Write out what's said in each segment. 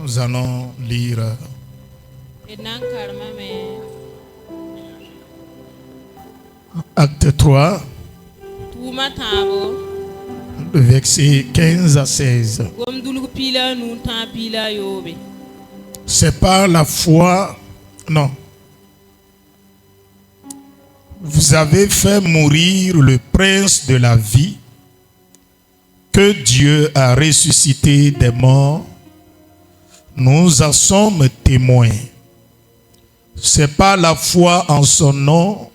Nous allons lire Acte 3, le verset 15 à 16. C'est par la foi, non. Vous avez fait mourir le prince de la vie que Dieu a ressuscité des morts. Nous en sommes témoins. C'est par la foi en son nom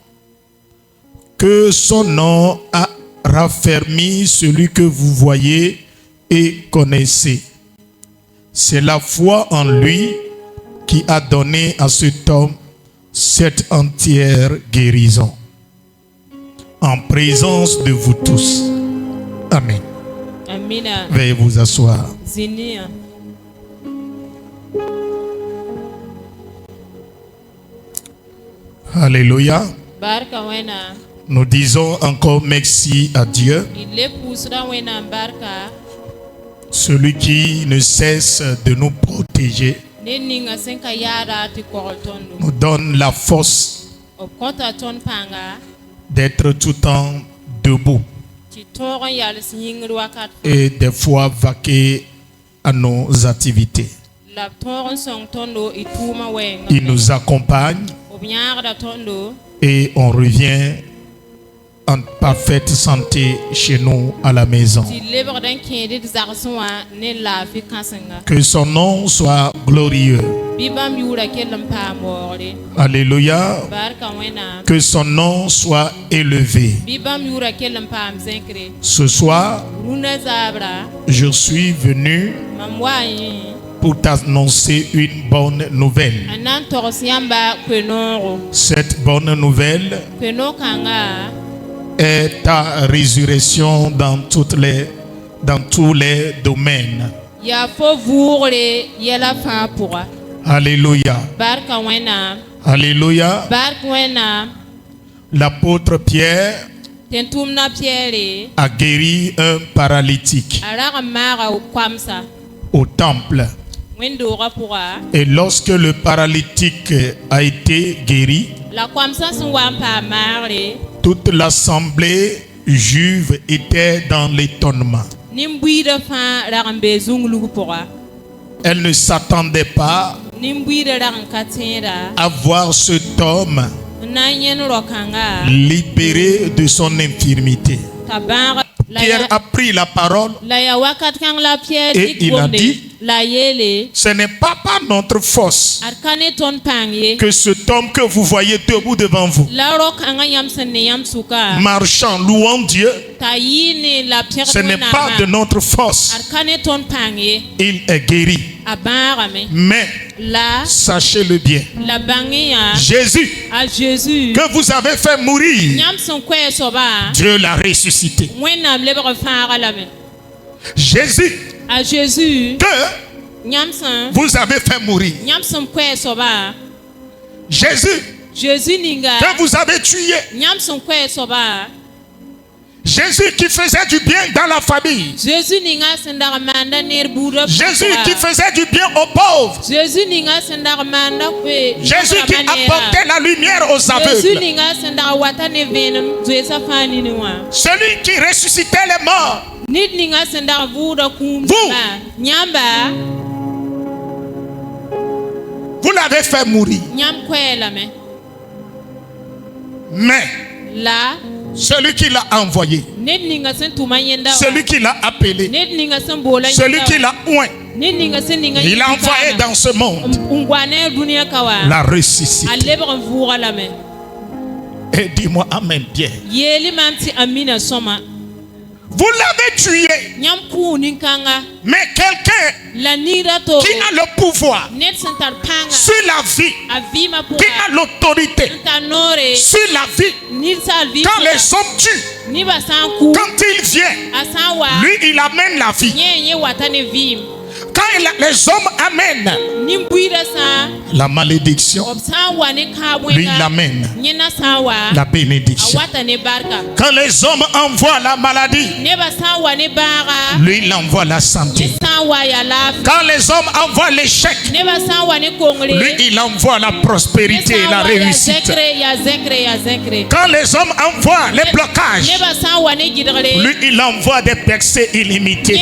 que son nom a raffermi celui que vous voyez et connaissez. C'est la foi en lui qui a donné à cet homme cette entière guérison en présence de vous tous. Amen. Amina. Veuillez vous asseoir. Zinia. Alléluia. Barka wena. Nous disons encore merci à Dieu, celui qui ne cesse de nous protéger, nous donne la force d'être tout le temps debout et des fois vaquer à nos activités. Il nous accompagne et on revient en parfaite santé chez nous à la maison. Que son nom soit glorieux. Alléluia. Que son nom soit élevé. Ce soir, je suis venu pour t'annoncer une bonne nouvelle. Cette bonne nouvelle est ta résurrection dans tous les domaines. Alléluia. Alléluia. L'apôtre Pierre a guéri un paralytique au temple. Et lorsque le paralytique a été guéri, toute l'assemblée juive était dans l'étonnement. Elle ne s'attendait pas à voir cet homme libéré de son infirmité. Pierre a pris la parole et il a dit: ce n'est pas par notre force que cet homme que vous voyez debout devant vous, marchant, louant Dieu, ce n'est pas de notre force. Il est guéri. Mais sachez-le bien, Jésus que vous avez fait mourir, Dieu l'a ressuscité. Jésus que vous avez fait mourir, Jésus que vous avez tué, Jésus qui faisait du bien dans la famille, Jésus qui faisait du bien aux pauvres, Jésus qui apportait la lumière aux aveugles, celui qui ressuscitait les morts. Vous l'avez fait mourir. Mais celui qui l'a envoyé, celui qui l'a appelé, celui qui l'a oint, il l'a envoyé dans ce monde, l'a ressuscité. Et dis-moi amen bien. Vous l'avez tué. Mais quelqu'un qui a le pouvoir sur la vie, qui a l'autorité sur la vie, quand les hommes tuent, quand il vient, lui il amène la vie. Quand les hommes amènent la malédiction, lui il amène la bénédiction. Quand les hommes envoient la maladie, lui il envoie la santé. Quand les hommes envoient l'échec, lui il envoie la prospérité et la réussite. Quand les hommes envoient les blocages, lui il envoie des percées illimitées.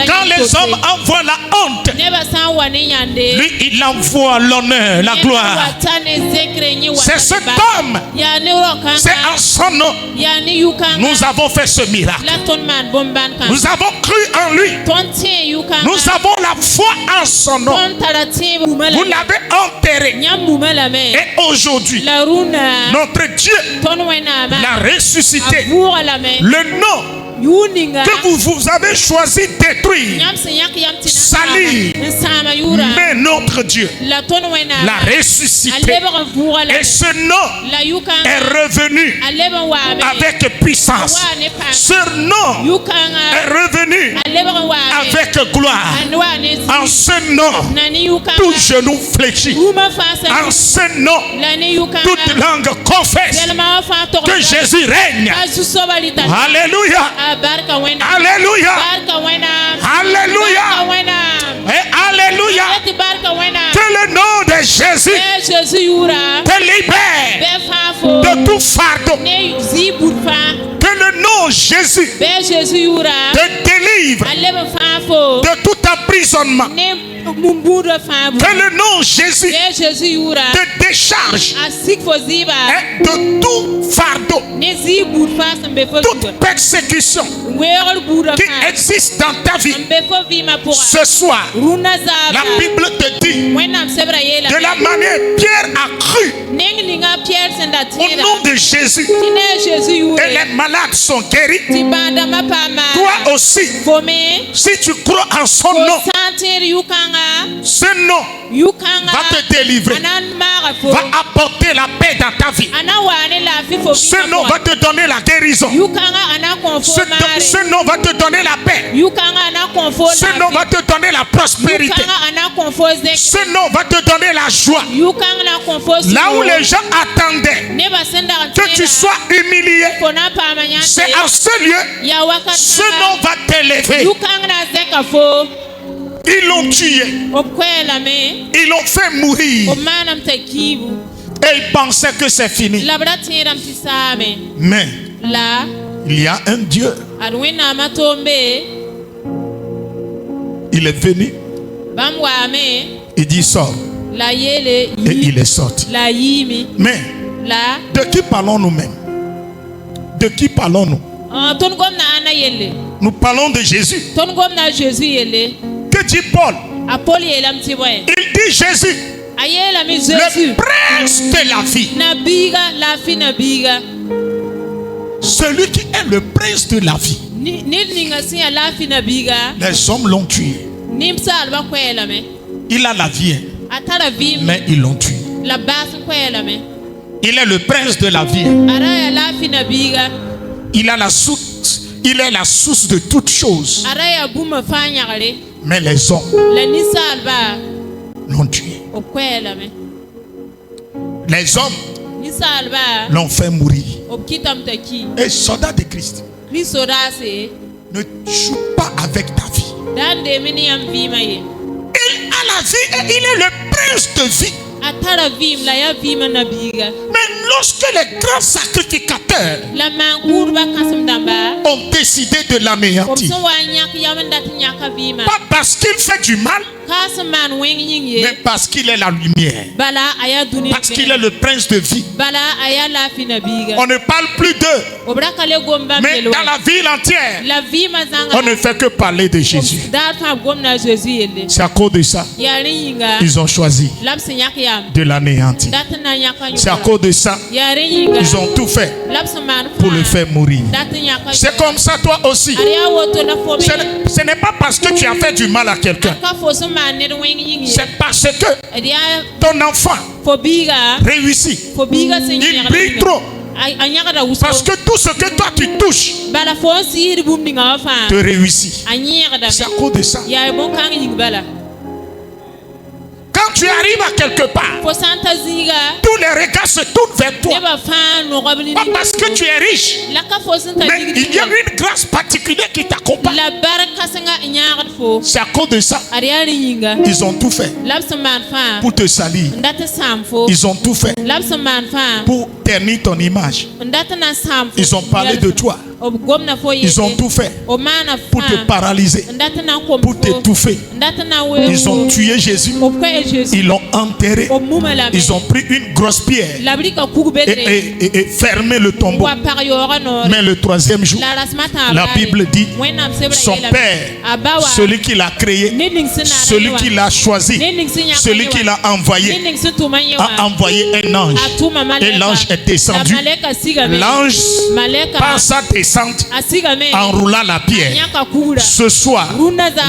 Quand les hommes envoient la honte, lui il envoie l'honneur, la gloire. C'est cet homme, c'est en son nom nous avons fait ce miracle. Nous avons cru en lui. Nous avons la foi en son nom. Vous l'avez enterré. Et aujourd'hui, notre Dieu l'a ressuscité. Le nom que vous avez choisi de détruire, salir, mais notre Dieu l'a ressuscité. Et ce nom est revenu avec puissance. Ce nom est revenu avec gloire. En ce nom, tout genou fléchit. En ce nom, toute langue confesse que Jésus règne. Alléluia. Alléluia. Alléluia. Et alléluia. Que le nom de Jésus te libère de tout fardeau. Que le nom Jésus te délivre de tout emprisonnement. Que le nom Jésus te décharge de tout fardeau, toute persécution qui existe dans ta vie. Ce soir, la Bible te dit, de la manière Pierre a cru au nom de Jésus, et les malades sont guéris. Toi aussi, si tu crois en son nom, ce nom va te délivrer, va apporter la paix dans ta vie. Ce nom va te donner la guérison. Ce nom va te donner la paix. Ce nom va te donner la prospérité. Ce nom va te donner la joie. Là où les gens attendaient que tu sois humilié, c'est en ce lieu, ce nom va t'élever. Ils l'ont tué. Ils l'ont fait mourir. Et ils pensaient que c'est fini. Mais il y a un Dieu. Il est venu. Il dit sors. Et il est sorti. Mais de qui parlons-nous même? De qui parlons-nous? Nous parlons de Jésus. Que dit Paul? Il dit Jésus, le prince de la vie. Celui qui est le prince de la vie. Les hommes l'ont tué. Il a la vie, mais ils l'ont tué. Il est le prince de la vie. Il a la source. Il est la source de toutes choses. Mais les hommes l'ont tué. Les hommes l'ont fait mourir. Et soldat de Christ, ne joue pas avec ta vie. Il a la vie et il est le prince de vie. Mais lorsque les grands sacrificateurs ont décidé de l'anéantir, pas parce qu'il fait du mal, mais parce qu'il est la lumière, parce qu'il est le prince de vie. On ne parle plus d'eux, mais dans la ville entière, on ne fait que parler de Jésus. C'est à cause de ça ils ont choisi de l'anéantir. C'est à cause de ça ils ont tout fait pour le faire mourir. C'est comme ça toi aussi. Ce n'est pas parce que tu as fait du mal à quelqu'un, c'est parce que ton enfant réussit, il brille trop. Parce que tout ce que toi tu touches te réussit. C'est à cause de ça. Quand tu arrives à quelque part, tous les regards se tournent vers toi. Pas parce que tu es riche, mais il y a une grâce particulière qui t'accompagne. C'est à cause de ça. Ils ont tout fait pour te salir. Ils ont tout fait pour ternir ton image. Ils ont parlé de toi. Ils ont tout fait pour te paralyser, pour t'étouffer. Ils ont tué Jésus. Ils l'ont enterré. Ils ont pris une grosse pierre et fermé le tombeau. Mais le troisième jour, la Bible dit, son Père, celui qui l'a créé, celui qui l'a choisi, celui qui l'a envoyé, a envoyé un ange. Et l'ange est descendu. L'ange, par sa descente, enroula la pierre. Ce soir,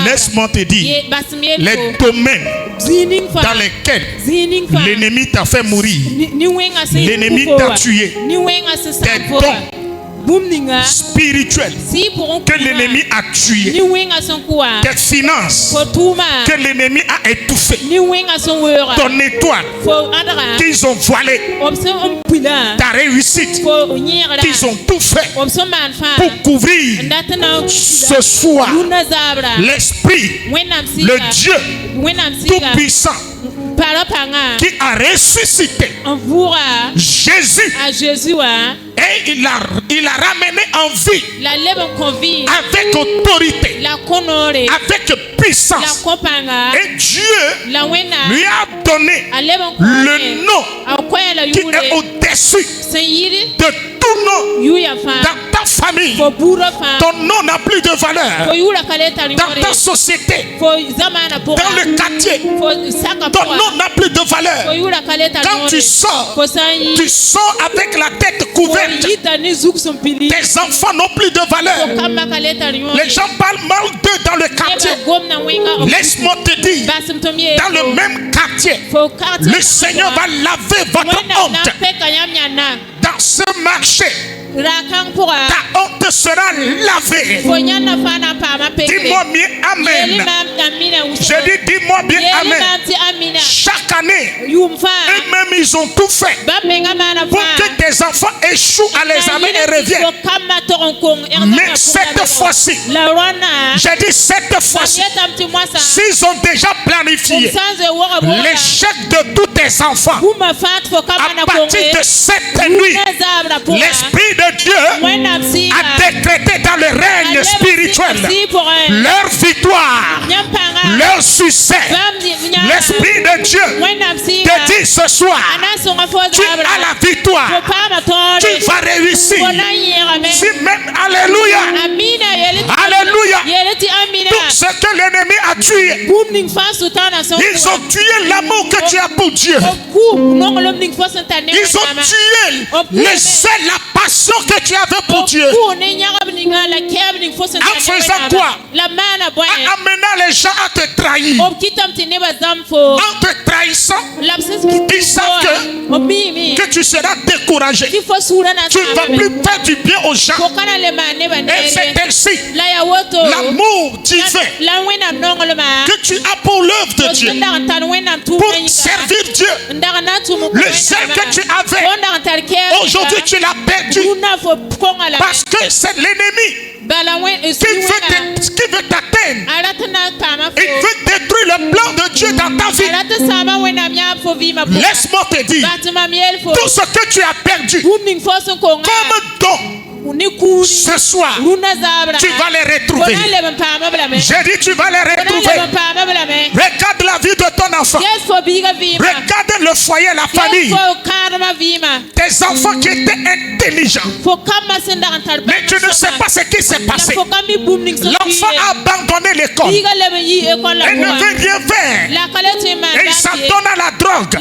laisse-moi te dire, les domaines dans lesquels l'ennemi t'a fait mourir, l'ennemi t'a tué, tes dons spirituels que l'ennemi a tué, tes finances que l'ennemi a étouffées, ton étoile qu'ils ont voilé, ta réussite qu'ils ont tout fait pour couvrir. Ce soir, l'Esprit, le Dieu tout-puissant qui a ressuscité Jésus, et il a ramené en vie avec autorité, avec puissance. Et Dieu lui a donné le nom qui est au-dessus de tout nom. Dans ta famille, ton nom n'a plus de valeur. Dans ta société, dans le quartier, ton nom n'a plus de valeur. Quand tu sors avec la tête couverte. Tes enfants n'ont plus de valeur. Les gens parlent mal d'eux dans le quartier. Laisse-moi te dire, dans le même quartier, le Seigneur va laver votre honte. Dans ce marché, ta honte sera lavée. Dis-moi bien Amen. Je dis dis-moi bien Amen. Chaque année, eux-mêmes ils ont tout fait pour que tes enfants échouent à l'examen et reviennent. Mais cette fois-ci, j'ai dit cette fois-ci, s'ils ont déjà planifié l'échec de tous tes enfants, à partir de cette nuit, l'Esprit de Dieu a décrété dans le règne spirituel leur victoire, leur succès. L'Esprit de Dieu te dit ce soir, tu as la victoire, tu vas réussir. Si même, alléluia, alléluia, tout ce que l'ennemi a tué, ils ont tué l'amour que tu as pour Dieu. Ils ont tué le zèle, la passion que tu avais pour Dieu. En faisant quoi? En amenant les gens à te trahir. En te trahissant, ils savent que tu seras découragé. Tu ne vas plus faire du bien aux gens. Et c'est ainsi l'amour divin que tu as pour l'œuvre de Dieu, pour servir Dieu. Le zèle que tu avais, aujourd'hui tu l'as perdu. Parce que c'est l'ennemi qui veut t'atteindre. Il veut détruire le plan de Dieu dans ta vie. Laisse-moi te dire, tout ce que tu as perdu comme don, ce soir, tu vas les retrouver. J'ai dit tu vas les retrouver. Regarde la vie de ton enfant. Regarde le foyer, la famille. Tes enfants qui étaient intelligents. Mais tu ne sais pas ce qui s'est passé. L'enfant a abandonné l'école. Il ne veut rien faire. Et il s'adonne à la drogue.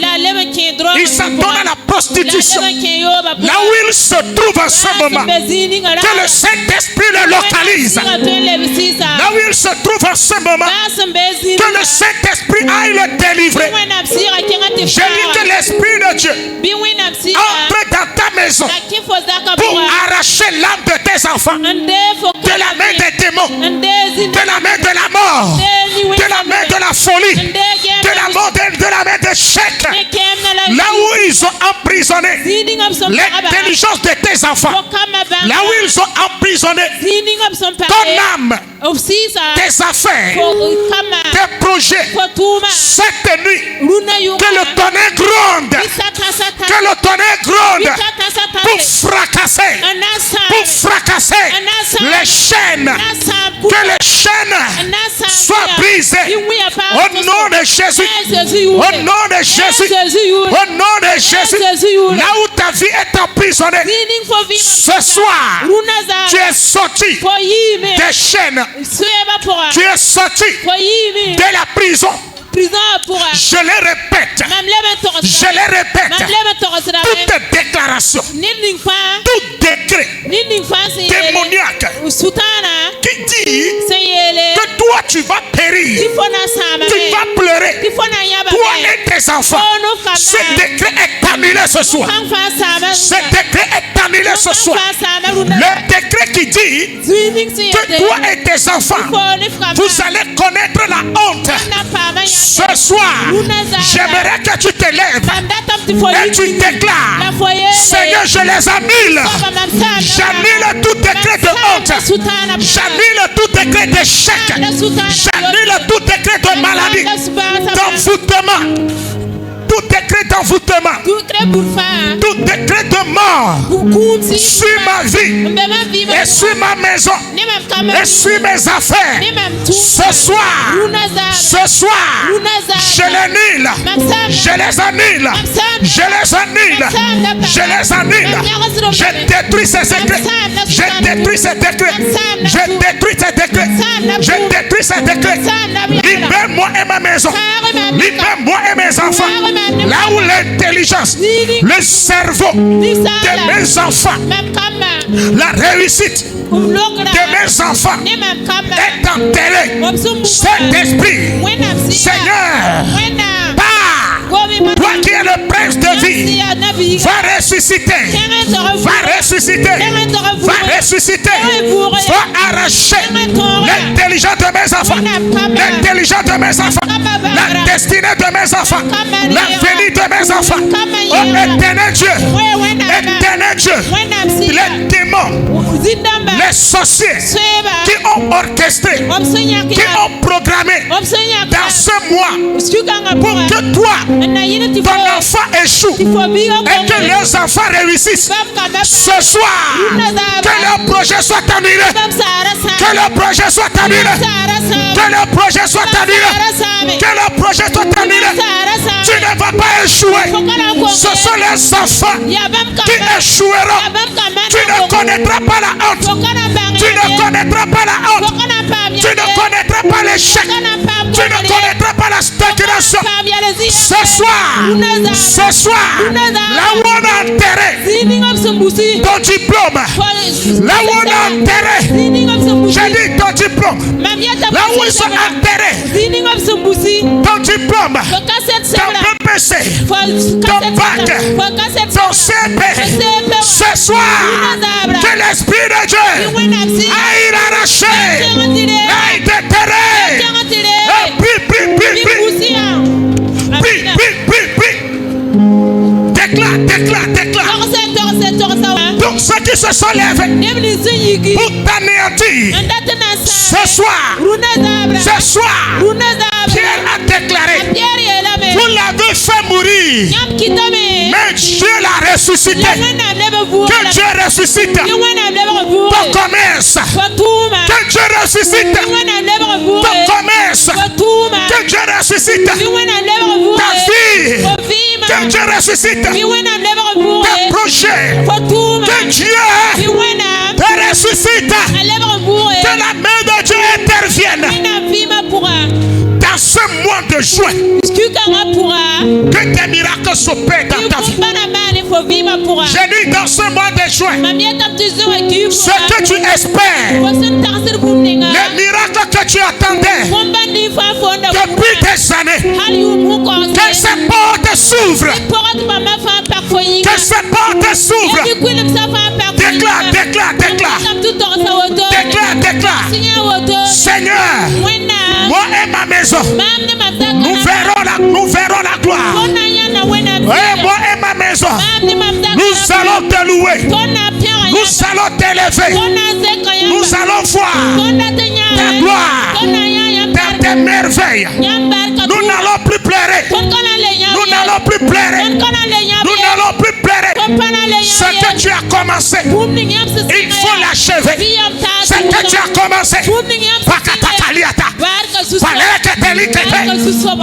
Il s'adonne à la prostitution. Là où il se trouve en ce moment, que le Saint-Esprit le localise. Là où il se trouve en ce moment, que le Saint-Esprit aille le délivrer. J'ai dit que l'Esprit de Dieu entre dans ta maison pour arracher l'âme de tes enfants de la main des démons, de la main de la mort, de la main de la folie, de la mort, de la main des chèques, là où ils ont emprisonné l'intelligence de tes enfants, là où ils ont emprisonné ton âme, tes affaires, tes projets. Cette nuit, que le tonnerre gronde, que le tonnerre gronde pour fracasser les chaînes, que les chaînes soient brisées au nom de Jésus, au nom de Jésus, au nom de Jésus. Là où ta vie est emprisonnée, ce soir, tu es sorti des chaînes, tu es sorti de la prison. Je les répète, toute déclaration, tout décret démoniaque qui dit que toi tu vas périr, tu vas pleurer, toi et tes enfants, ce décret est annulé ce soir. Ce décret est annulé ce soir. Le décret qui dit que toi et tes enfants, vous allez connaître la honte. Ce soir, j'aimerais que tu te lèves et tu déclares: Seigneur, je les annule. J'annule tout décret de honte. J'annule tout décret d'échec. J'annule tout décret de maladie, d'envoûtement. Tout décret d'envoûtement, tout décret de mort sur ma vie et sur ma maison et sur mes affaires. Ce soir, je les annule, je les annule, je les annule, je les annule. Je détruis ces décrets, je détruis ces décrets, je détruis ces décrets, je détruis ces décrets. Libère-moi et ma maison, libère-moi et mes enfants. Là où l'intelligence, le cerveau de mes enfants, la réussite de mes enfants est enterré. Saint-Esprit, Seigneur, toi qui es le prince de vie, va ressusciter, va ressusciter, va ressusciter, va arracher l'intelligence de mes enfants, l'intelligence de mes enfants, la destinée de mes enfants, l'avenir de mes enfants. Oh éternel Dieu, les démons, les sorciers qui ont orchestré, qui ont programmé dans ce mois pour que toi, ton enfant échoue et que leurs enfants réussissent. Ce soir, que leur projet soit annulé, que leur projet soit annulé, que leur projet soit annulé, que leur projet soit annulé. Tu ne vas pas échouer. Ce sont les enfants qui échoueront. Tu ne connaîtras pas la honte. Tu ne connaîtras pas la honte. Tu ne connaîtras pas l'échec. Tu ne connaîtras pas la stagnation. Ce soir, là où on a enterré ton diplôme, là où on a enterré, j'ai dit ton diplôme, là où ils ont enterré ton diplôme, ton BPC, ton bac, ton CP, ce soir, que l'Esprit de Dieu aille l'arracher, aille déterrer, déclare. Donc ceux qui se sont levés pour t'anéantir, ce soir, Pierre a déclaré: vous l'avez fait mourir, mais Dieu l'a ressuscité. Que Dieu ressuscite ton commerce, que Dieu ressuscite ton commerce, que Dieu ressuscite ta vie, que Dieu ressuscite tes projets, que Dieu te ressuscite, que la main de Dieu intervienne dans ce mois de juin, que tes miracles s'opèrent dans ta vie. J'ai dit dans ce mois de juin, ce que tu espères, les miracles que tu attendais depuis des années, que ces portes s'ouvrent, que Que cette porte s'ouvre. Déclare. Seigneur, moi et ma maison, nous verrons la gloire. Et moi et ma maison, nous allons te louer. Nous allons t'élever. Nous allons voir ta gloire, tes merveilles. Nous n'allons plus pleurer. Nous n'allons plus pleurer. Nous n'allons plus pleurer. Ce que tu as commencé, il faut l'achever. Ce que tu as commencé, Pakatakaliata, Palekatelikete,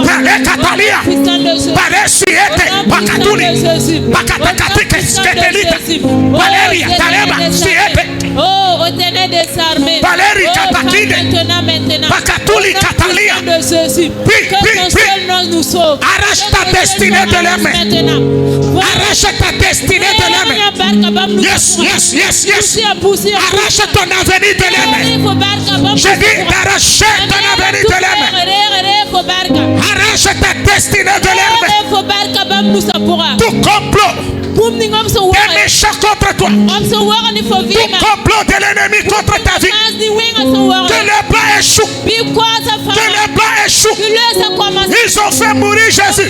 Palekatalia, Palesiete, Pakatuli, Pakatakatiketelita, Valeria, Taleba, Siete. Oh, retenez des armées. Valérie Katakide, Pakatuli Katalia. Que ton seul nom nous sauve. Arrache ta destinée de la main. Arrache ta destinée de la main. Yes. Arrache ton avenir de la main. Je dis d'arracher ton avenir de la main. Arrache ta destinée de la main. Tout complot des méchants contre toi. Tout complot de l'ennemi contre ta vie. Que le plan échoue. Que le plan échoue. Ils ont fait mourir Jésus.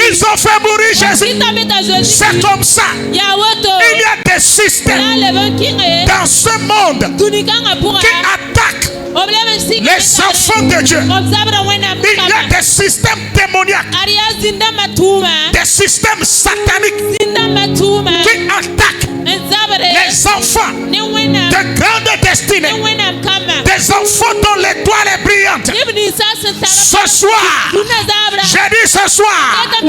Ils ont fait mourir Jésus. C'est comme ça. Il y a des systèmes dans ce monde qui attaquent les enfants de Dieu. Il y a des systèmes démoniaques, des systèmes sataniques qui attaquent les enfants de grande destinée, des enfants dont l'étoile est brillante. Ce soir, j'ai dit ce soir, que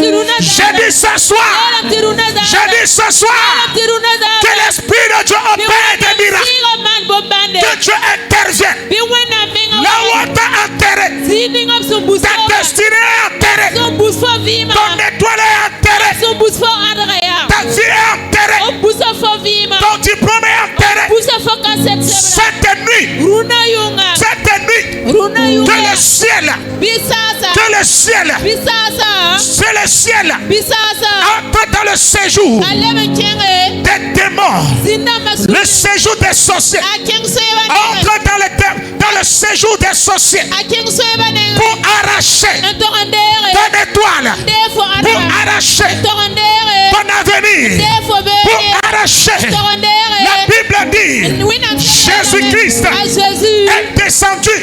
l'Esprit de Dieu opère des miracles, que Dieu intervienne là où on t'a enterré, ta destinée est enterrée, ton étoile est enterrée, ta vie est enterrée, ton diplôme est enterré. Cette nuit, que le ciel entre dans le séjour des démons, le séjour des sorciers, entre dans le séjour des sorciers pour arracher ton étoile, pour arracher ton avenir, pour arracher. La Bible dit Jésus-Christ est descendu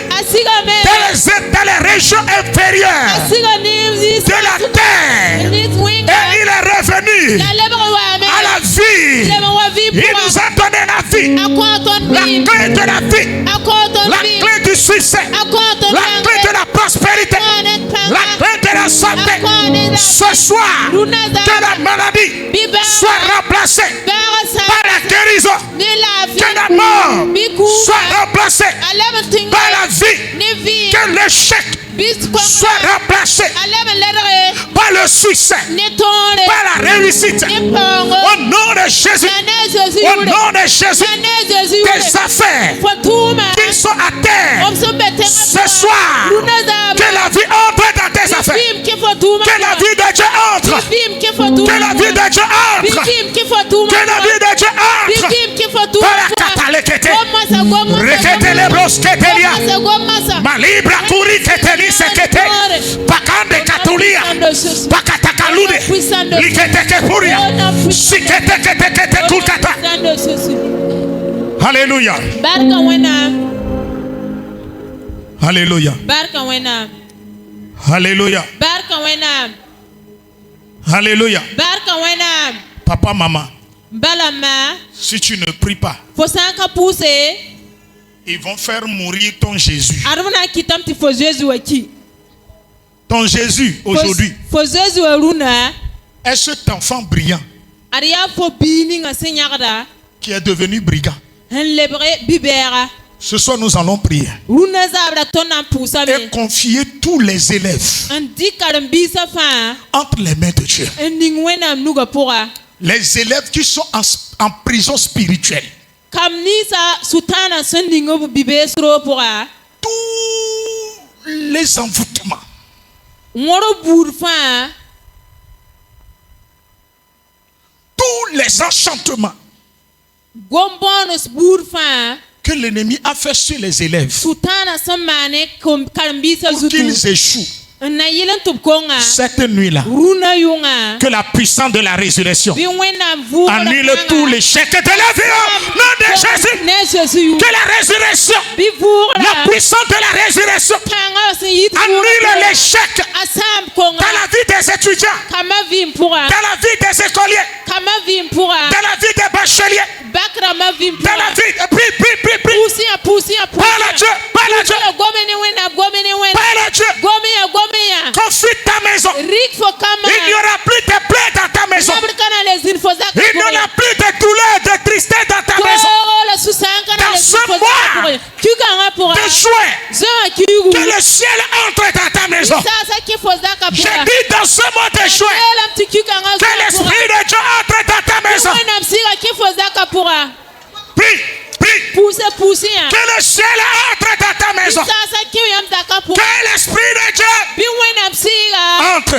dans les régions inférieures de la terre et il est revenu à la vie. Il nous a donné la vie, la clé de la vie, la clé du succès, la clé de la prospérité, la clé de la santé. Ce soir, que la maladie soit remplacée par la guérison, que la mort soit remplacée par la vie, que l'échec soit remplacé par le succès, par la réussite. Au nom de Jésus, au nom de Jésus, tes affaires qui sont à terre, ce soir, que la vie entre dans tes affaires, que la vie de Dieu entre, que la vie de Dieu entre, que la vie de Dieu entre. Para catalekete, rekete lebros ketelia, malibra kuri keteli sekete, pakande katulia, pakatakalude, likete kepuria, sikete kete kete kulkata. Alléluia. Alléluia. Alléluia. Alléluia. Papa, maman, si tu ne pries pas, ils vont faire mourir ton Jésus. Ton Jésus aujourd'hui est cet enfant brillant qui est devenu brigand. Ce soir, nous allons prier et confier tous les élèves entre les mains de Dieu. Les élèves qui sont en prison spirituelle. Tous les envoûtements. les enchantements Gombonus boerfaan. que l'ennemi a fait sur les élèves Sultana Samane Karambisa pour Zutu. qu'ils échouent Nayilan Tupkonga. cette nuit-là, Runa Yunga. que la puissance de la résurrection Biwena Vura. annule tous les chèques de la vie au nom de Jésus. Jésus. Que la résurrection, Bivura. la puissance de la résurrection annule les chèques Asam Konga. dans la vie des étudiants, Kama Vimpura. dans la vie des écoliers, Kama Vimpura. dans la vie des bacheliers, Bakrama dans Vimpura. la vie. Prie. Pusia. Parle à Dieu, parle à Dieu, Gomene wena. parle à Dieu. Gomeya. Confie ta maison. Rick for Kama. Il n'y aura plus de plaies dans ta maison. Il n'y aura plus de douleur, de tristesse dans ta maison. Dans ce mois de juin, que le ciel entre dans ta maison. J'ai dit dans ce mois de juin, que l'Esprit de Dieu entre dans ta maison. Prie. Que le ciel entre dans ta maison. Que l'Esprit de Dieu entre.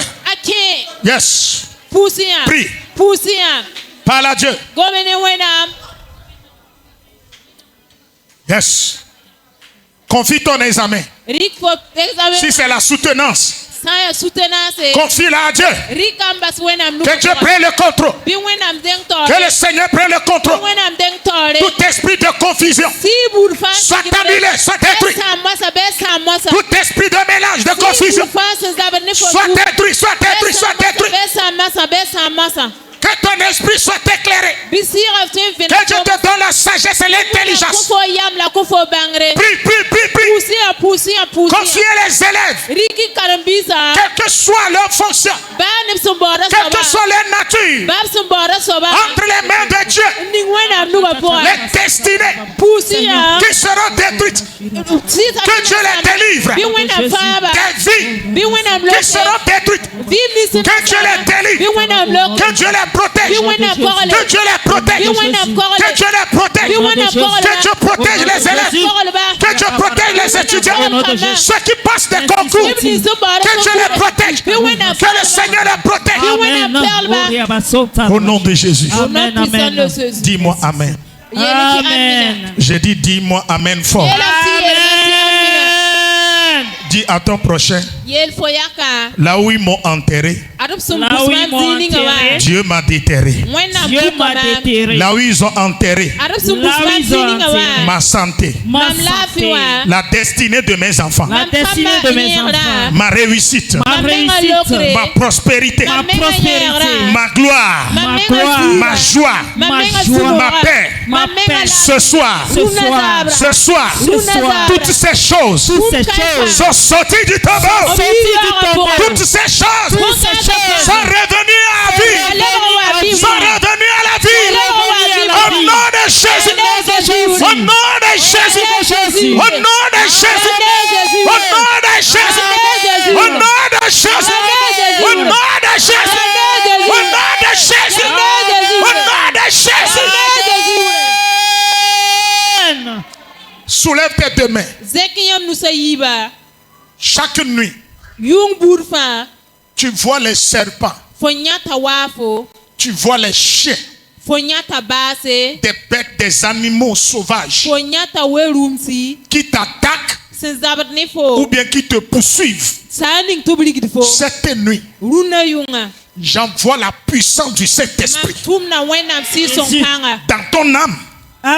Yes. Prie. Parle à Dieu. Yes. Confie ton examen. Si c'est la soutenance, confie-la à Dieu. Que Dieu prenne le contrôle. Que le Seigneur prenne le contrôle. Tout esprit de confusion soit annulé, soit détruit. Tout esprit de mélange, de confusion soit détruit. Que ton esprit soit éclairé. Que Dieu te donne la sagesse et l'intelligence. Prie. Confiez les élèves. Quelle que soit leur fonction, quelle que soit leur nature, entre les mains de Dieu, les destinées qui seront détruites, que Dieu les délivre. Des vies qui seront détruites, que Dieu les délivre. Que Dieu les protège. Que Dieu les protège. Que Dieu les protège. Que Dieu protège les élèves. Que Dieu protège les étudiants. Ceux qui passent des concours. Que Dieu les protège. Que le Seigneur les protège. Au nom de Jésus. Dis-moi Amen. J'ai dit dis-moi Amen fort. Dis à ton prochain, là où ils m'ont enterré, Dieu m'a déterré. Là où ils ont enterré ma santé, la destinée de mes enfants, ma réussite, ma prospérité, ma gloire, ma joie, ma paix. Ce soir, toutes ces choses sont sorties du tombeau. Toutes ces choses sont revenues à la vie. Sont revenues à la vie. Au nom de Jésus. Au nom de Jésus. Au nom de Jésus. Au nom de Jésus. Au nom de Jésus. Au nom de Jésus. Au nom de Jésus. Au nom de Jésus. Soulève tes deux mains. Chaque nuit, tu vois les serpents, tu vois les chiens, des bêtes, des animaux sauvages qui t'attaquent ou bien qui te poursuivent. Cette nuit, j'envoie la puissance du Saint-Esprit dans ton âme et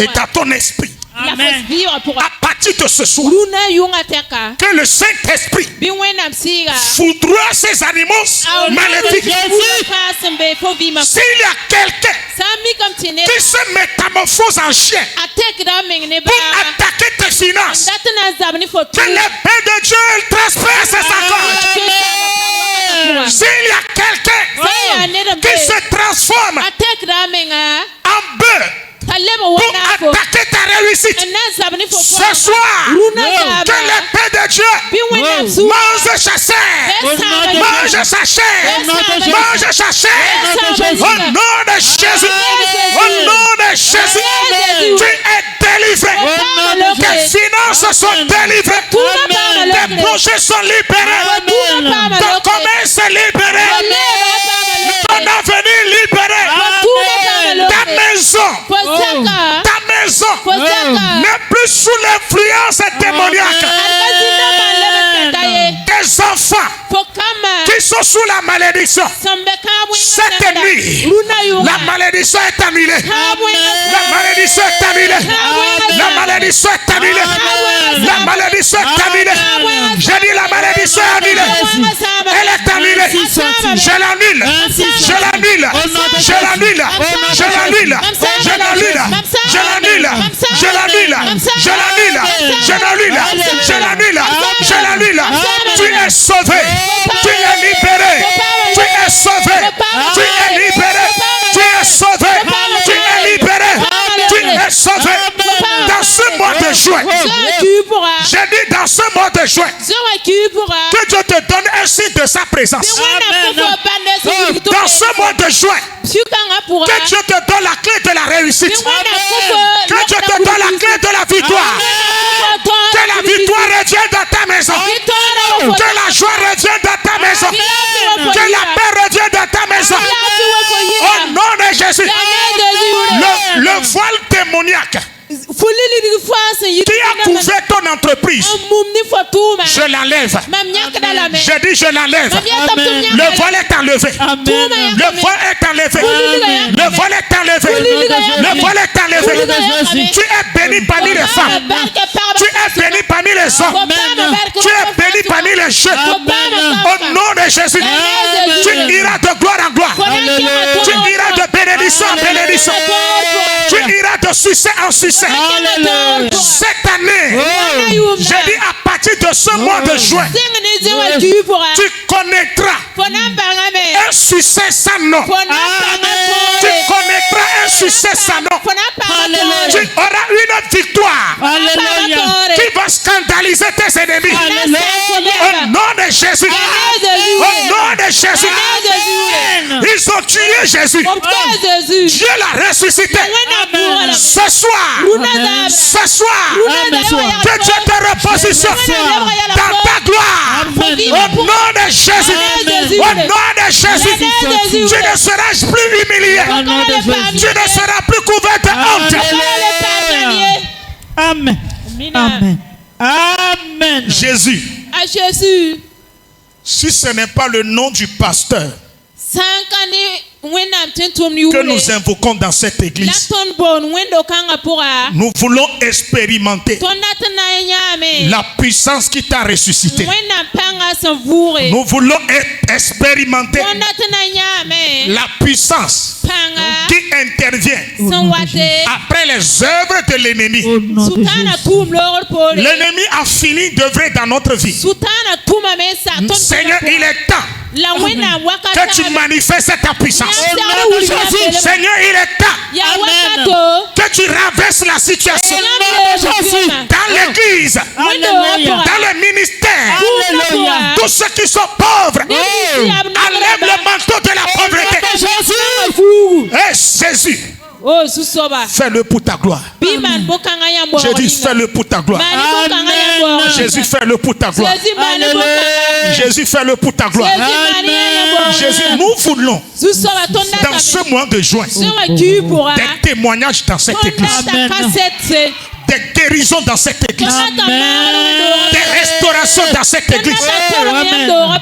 dans ton esprit. Amen. À partir de ce soir, que le Saint-Esprit foudroie ces animaux maléfiques. S'il y a quelqu'un qui se métamorphose en chien pour attaquer tes finances, que l'épée de Dieu transperce sa gorge. S'il y a quelqu'un qui se transforme en bœuf pour attaquer ta réussite, ce soir, que l'épée de Dieu mange sa chair, mange sa chair, mange sa chair. Au nom de Jésus, au nom de Jésus, tu es délivré. Tes finances sont délivrées, tes projets sont libérés, ton commerce est libéré, ton avenir libéré. n'est plus sous l'influence démoniaque. Des enfants qui sont sous la malédiction. Cette nuit, la malédiction est annulée. La malédiction est annulée. La malédiction est annulée. La malédiction est annulée. J'ai dit la malédiction est annulée. Elle est annulée. Je l'annule. Je l'annule. Je l'annule. Je l'annule. Je l'annule. Je l'annule. Je l'annule. Je l'annule. Je l'annule. Je l'annule. Je l'annule. Tu es sauvé. Tu es libéré. Tu es sauvé. Tu es libéré. Tu es sauvé. Tu es libéré. Tu es sauvé. Dans ce mois de juin, j'ai dit dans ce mois de juin, que Dieu te donne un signe de sa présence. Dans ce mois de juin, que Dieu te donne la clé de la réussite. Que Dieu te donne la clé de la victoire. Que la victoire revienne dans ta maison. Que la joie revienne dans ta maison. Que la paix revienne dans ta maison. Au nom de Jésus. Le voile démoniaque qui a couvert ton entreprise, je l'enlève. Je dis je l'enlève. Le voile est enlevé. Le voile est enlevé. Le voile est enlevé. Le voile est enlevé. Tu es béni parmi les femmes. Tu es béni parmi les hommes. Tu es béni parmi les jeunes. Au nom de Jésus, tu iras de gloire en gloire. Tu iras de bénédiction en bénédiction. Tu iras de succès en succès. Cette année, j'ai dit à partir de ce mois de juin, tu connaîtras un succès sans nom. Tu connaîtras un succès sans nom. Tu auras une victoire qui va scandaliser tes ennemis. Au nom de Jésus. Au nom de Jésus. Ils ont tué Jésus. Dieu l'a ressuscité. Ce soir, que Dieu te repositionne dans ta gloire. Au nom de Jésus. Au nom de Jésus. Tu ne seras plus humilié. Tu ne seras plus couvert de honte. Amen. Amen. Amen. Jésus. Si ce n'est pas le nom du pasteur que nous invoquons dans cette église, nous voulons expérimenter la puissance qui t'a ressuscité. Nous voulons expérimenter la puissance qui intervient après les œuvres de l'ennemi. L'ennemi a fini d'œuvrer dans notre vie. Seigneur, il est temps que tu manifestes ta puissance. Seigneur, il est temps que tu renverses la situation dans l'église, dans le ministère. Tous ceux qui sont pauvres, enlève le manteau de la pauvreté. Et Jésus, fais-le pour ta gloire. J'ai dit fais-le pour ta gloire. Jésus, fais-le pour ta gloire. Jésus, fais-le pour ta gloire. Jésus, nous voulons dans ce mois de juin des témoignages dans cette église. Des guérisons dans cette église. Des restaurations dans cette église.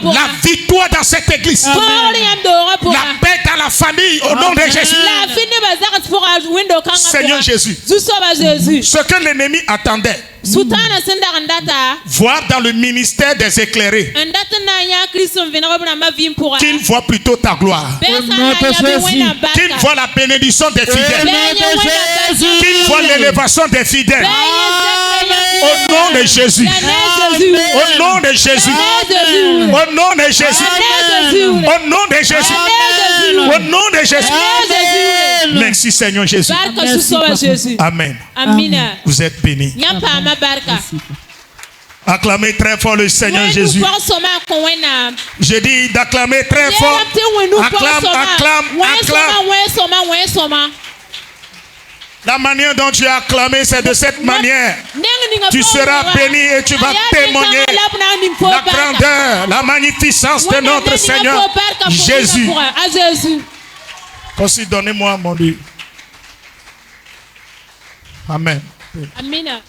La victoire dans cette église. La paix dans la famille au nom de Jésus. Seigneur Jésus, ce que l'ennemi attendait voir dans le ministère des éclairés, qu'il voit plutôt ta gloire, qu'il voit la bénédiction des fidèles, qu'il voit l'élévation des fidèles. Au nom de Jésus. Au nom de Jésus. Au nom de Jésus. Au nom de Jésus. Au nom de Jésus. Merci Seigneur Jésus. Amen. Vous êtes bénis. Acclamez très fort le Seigneur Jésus. Je dis d'acclamer très fort. Acclame, acclame, acclame. La manière dont tu as acclamé, c'est de cette manière. Tu seras béni et tu vas témoigner la grandeur, la magnificence de notre Seigneur Jésus. Aussi, donnez-moi mon Dieu. Amen. peu. Amina.